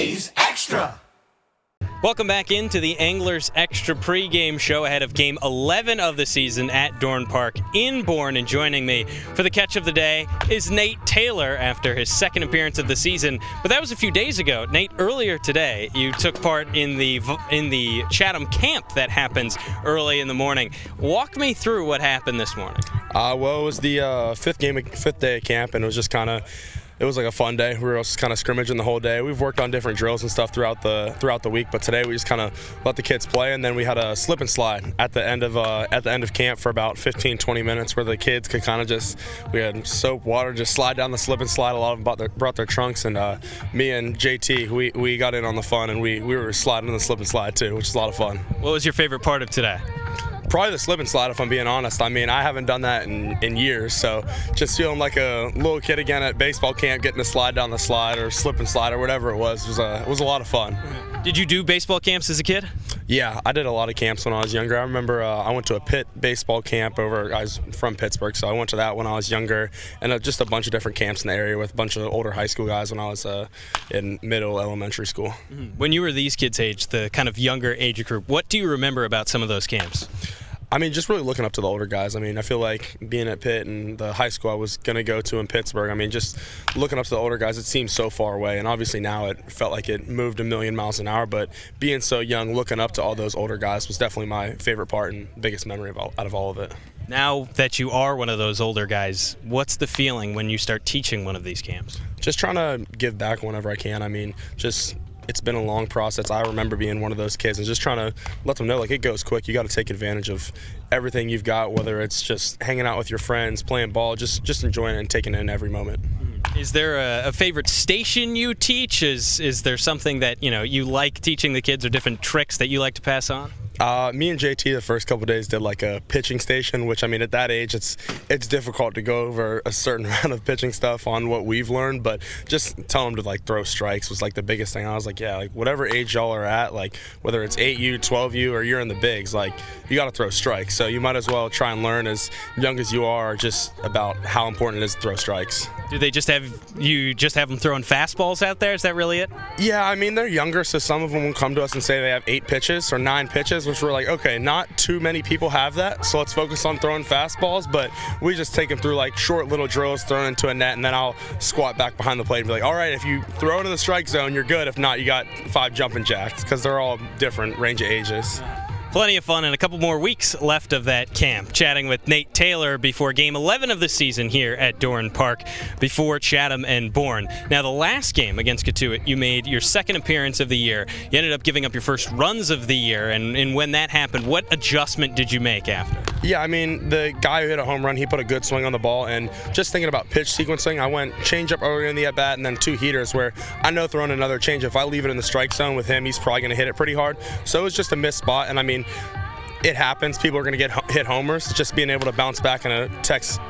A's Extra. Welcome back into the Anglers Extra pregame show ahead of Game 11 of the season at Dorn Park in Bourne. And joining me for the catch of the day is Nate Taylor after his second appearance of the season. But that was a few days ago. Nate, earlier today, you took part in the Chatham camp that happens early in the morning. Walk me through what happened this morning. Well, it was the fifth day of camp, and it was just it was like a fun day. We were just kind of scrimmaging the whole day. We've worked on different drills and stuff throughout the week, but today we just kind of let the kids play, and then we had a slip and slide at the end of camp for about 15-20 minutes, where the kids could kind of we had soap, water, just slide down the slip and slide. A lot of them brought their trunks, and me and JT, we got in on the fun, and we were sliding on the slip and slide too, which is a lot of fun. What was your favorite part of today? Probably the slip and slide, if I'm being honest. I mean, I haven't done that in years, so just feeling like a little kid again at baseball camp, getting to slide down the slide or slip and slide or whatever it was a lot of fun. Did you do baseball camps as a kid? Yeah, I did a lot of camps when I was younger. I remember I went to a Pitt baseball camp I was from Pittsburgh, so I went to that when I was younger, and just a bunch of different camps in the area with a bunch of older high school guys when I was in middle elementary school. When you were these kids' age, the kind of younger age group, what do you remember about some of those camps? I mean, just really looking up to the older guys. I mean, I feel like being at Pitt and the high school I was going to go to in Pittsburgh, I mean, just looking up to the older guys, it seems so far away. And obviously now it felt like it moved a million miles an hour. But being so young, looking up to all those older guys was definitely my favorite part and biggest memory out of all of it. Now that you are one of those older guys, what's the feeling when you start teaching one of these camps? Just trying to give back whenever I can. I mean, it's been a long process. I remember being one of those kids and just trying to let them know, like, it goes quick. You got to take advantage of everything you've got, whether it's just hanging out with your friends, playing ball, just enjoying it and taking it in every moment. Is there a favorite station you teach? Is there something that you like teaching the kids, or different tricks that you like to pass on? Me and JT the first couple of days did like a pitching station, which, I mean, at that age it's difficult to go over a certain amount of pitching stuff on what we've learned, but just tell them to like throw strikes was like the biggest thing. I was like, yeah, like whatever age y'all are at, like whether it's 8U, 12U, or you're in the bigs, like you got to throw strikes. So you might as well try and learn as young as you are just about how important it is to throw strikes. Do they just have them throwing fastballs out there? Is that really it? Yeah, I mean, they're younger, so some of them will come to us and say they have 8 pitches or 9 pitches, which we're like, okay, not too many people have that, so let's focus on throwing fastballs. But we just take them through like short little drills, thrown into a net, and then I'll squat back behind the plate and be like, all right, if you throw it in the strike zone, you're good. If not, you got 5 jumping jacks, because they're all different range of ages. Plenty of fun and a couple more weeks left of that camp. Chatting with Nate Taylor before Game 11 of the season here at Dorn Park before Chatham and Bourne. Now, the last game against Cotuit, you made your second appearance of the year. You ended up giving up your first runs of the year, and when that happened, what adjustment did you make after? Yeah, I mean, the guy who hit a home run, he put a good swing on the ball, and just thinking about pitch sequencing, I went changeup earlier in the at-bat and then 2 heaters, where I know throwing another change, if I leave it in the strike zone with him, he's probably going to hit it pretty hard. So it was just a missed spot, and I mean, it happens. People are going to get hit homers. Just being able to bounce back and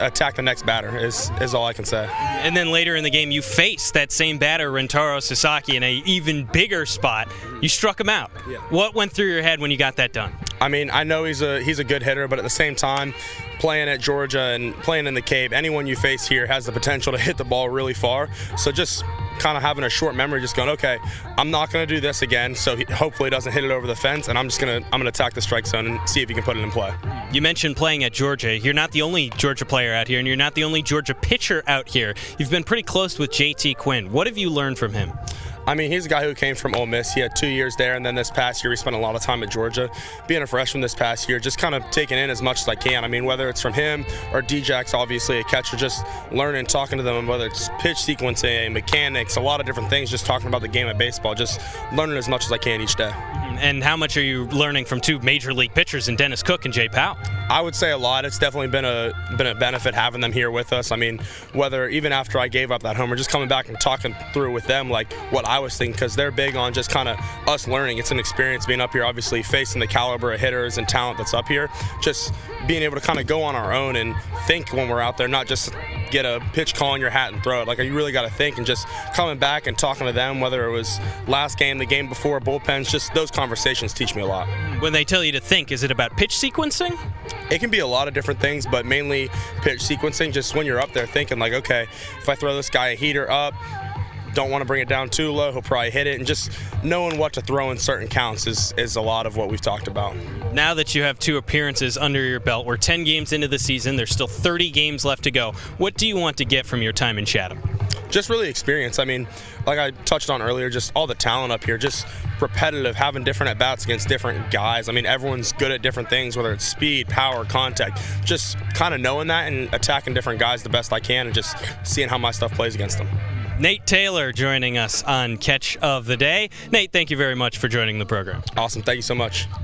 attack the next batter is all I can say. And then later in the game, you faced that same batter, Rentaro Sasaki, in an even bigger spot. You struck him out. Yeah. What went through your head when you got that done? I mean, I know he's a good hitter, but at the same time, playing at Georgia and playing in the Cape, anyone you face here has the potential to hit the ball really far. So just kind of having a short memory, just going, okay, I'm not going to do this again, so hopefully he doesn't hit it over the fence, and I'm going to attack the strike zone and see if he can put it in play. You mentioned playing at Georgia. You're not the only Georgia player out here, and you're not the only Georgia pitcher out here. You've been pretty close with JT Quinn. What have you learned from him? I mean, he's a guy who came from Ole Miss. He had 2 years there, and then this past year he spent a lot of time at Georgia. Being a freshman this past year, just kind of taking in as much as I can. I mean, whether it's from him or D-Jack's, obviously a catcher, just learning, talking to them, whether it's pitch sequencing, mechanics, a lot of different things, just talking about the game of baseball, just learning as much as I can each day. And how much are you learning from 2 major league pitchers in Dennis Cook and Jay Powell? I would say a lot. It's definitely been a benefit having them here with us. I mean, whether even after I gave up that homer, just coming back and talking through with them like what I was thinking, because they're big on just kind of us learning. It's an experience being up here, obviously facing the caliber of hitters and talent that's up here. Just being able to kind of go on our own and think when we're out there, not just get a pitch call in your hat and throw it. Like, you really got to think, and just coming back and talking to them, whether it was last game, the game before, bullpens, just those conversations teach me a lot. When they tell you to think, is it about pitch sequencing? It can be a lot of different things, but mainly pitch sequencing. Just when you're up there thinking like, okay, if I throw this guy a heater up, don't want to bring it down too low. He'll probably hit it, and just knowing what to throw in certain counts is a lot of what we've talked about. Now that you have 2 appearances under your belt, we're 10 games into the season. There's still 30 games left to go. What do you want to get from your time in Chatham? Just really experience. I mean, like I touched on earlier, just all the talent up here, just repetitive, having different at-bats against different guys. I mean, everyone's good at different things, whether it's speed, power, contact. Just kind of knowing that and attacking different guys the best I can and just seeing how my stuff plays against them. Nate Taylor joining us on Catch of the Day. Nate, thank you very much for joining the program. Awesome. Thank you so much.